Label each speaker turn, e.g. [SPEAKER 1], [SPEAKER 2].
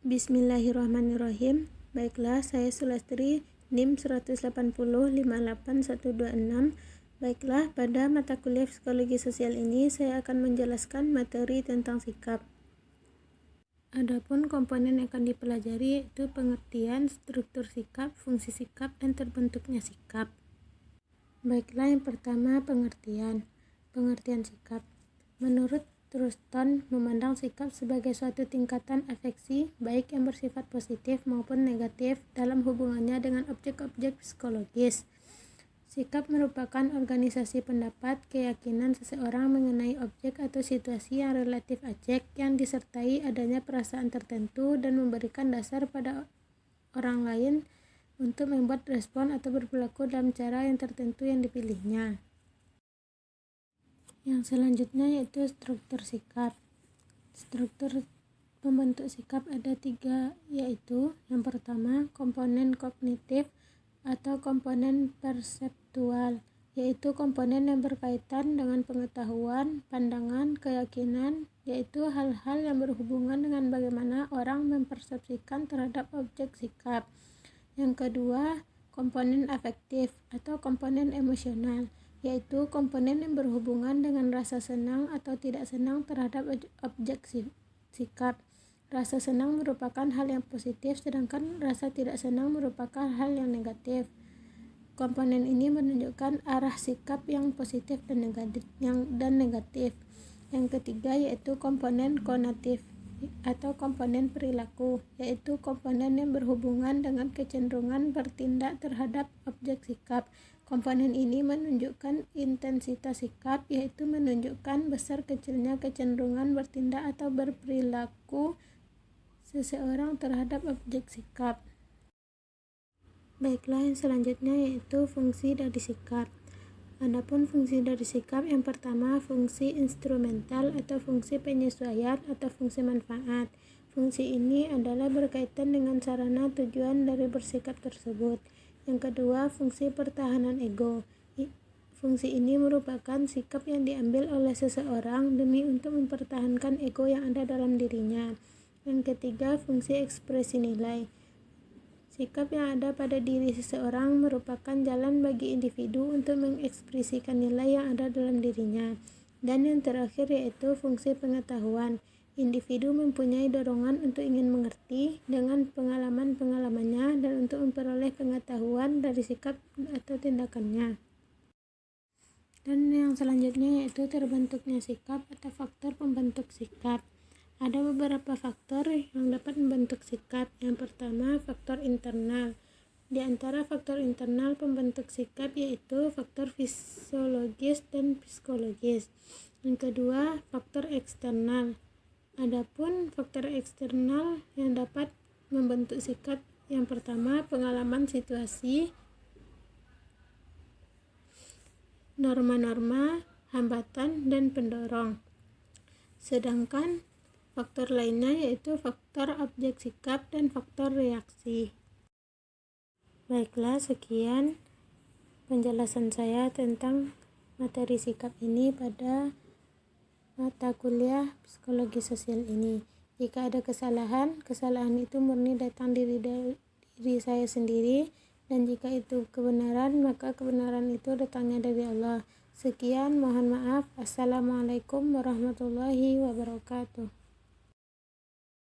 [SPEAKER 1] Bismillahirrahmanirrahim. Baiklah, saya Sulastri, NIM 180581126. Baiklah, pada mata kuliah Psikologi Sosial ini saya akan menjelaskan materi tentang sikap. Adapun komponen yang akan dipelajari yaitu pengertian, struktur sikap, fungsi sikap, dan terbentuknya sikap. Baiklah, yang pertama pengertian. Pengertian sikap. Menurut Truston, memandang sikap sebagai suatu tingkatan afeksi, baik yang bersifat positif maupun negatif, dalam hubungannya dengan objek-objek psikologis. Sikap merupakan organisasi pendapat, keyakinan seseorang mengenai objek atau situasi yang relatif ajek, yang disertai adanya perasaan tertentu dan memberikan dasar pada orang lain untuk membuat respon atau berperilaku dalam cara yang tertentu yang dipilihnya. Yang selanjutnya yaitu struktur sikap. Struktur pembentuk sikap ada 3, yaitu yang pertama komponen kognitif atau komponen perseptual, yaitu komponen yang berkaitan dengan pengetahuan, pandangan, keyakinan, yaitu hal-hal yang berhubungan dengan bagaimana orang mempersepsikan terhadap objek sikap. Yang kedua, komponen afektif atau komponen emosional, yaitu komponen yang berhubungan dengan rasa senang atau tidak senang terhadap objek sikap. Rasa senang merupakan hal yang positif, sedangkan rasa tidak senang merupakan hal yang negatif. Komponen ini menunjukkan arah sikap yang positif dan negatif. Yang ketiga yaitu komponen konatif atau komponen perilaku, yaitu komponen yang berhubungan dengan kecenderungan bertindak terhadap objek sikap. Komponen ini menunjukkan intensitas sikap, yaitu menunjukkan besar kecilnya kecenderungan bertindak atau berperilaku seseorang terhadap objek sikap. Baiklah, yang selanjutnya yaitu fungsi dari sikap. Adapun fungsi dari sikap, yang pertama fungsi instrumental atau fungsi penyesuaian atau fungsi manfaat. Fungsi ini adalah berkaitan dengan sarana tujuan dari bersikap tersebut. Yang kedua, fungsi pertahanan ego. Fungsi ini merupakan sikap yang diambil oleh seseorang demi untuk mempertahankan ego yang ada dalam dirinya. Yang ketiga, fungsi ekspresi nilai. Sikap yang ada pada diri seseorang merupakan jalan bagi individu untuk mengekspresikan nilai yang ada dalam dirinya. Dan yang terakhir yaitu fungsi pengetahuan. Individu mempunyai dorongan untuk ingin mengerti dengan pengalaman-pengalamannya dan untuk memperoleh pengetahuan dari sikap atau tindakannya. Dan yang selanjutnya yaitu terbentuknya sikap atau faktor pembentuk sikap. Ada beberapa faktor yang dapat membentuk sikap. Yang pertama, faktor internal. Di antara faktor internal pembentuk sikap yaitu faktor fisiologis dan psikologis. Yang kedua, faktor eksternal. Adapun faktor eksternal yang dapat membentuk sikap, yang pertama pengalaman situasi, norma-norma, hambatan, dan pendorong. Sedangkan faktor lainnya yaitu faktor objek sikap dan faktor reaksi. Baiklah, sekian penjelasan saya tentang materi sikap ini pada mata kuliah Psikologi Sosial ini. Jika ada kesalahan itu murni datang dari diri saya sendiri, dan jika itu kebenaran, maka kebenaran itu datangnya dari Allah. Sekian, mohon maaf. Assalamualaikum warahmatullahi wabarakatuh.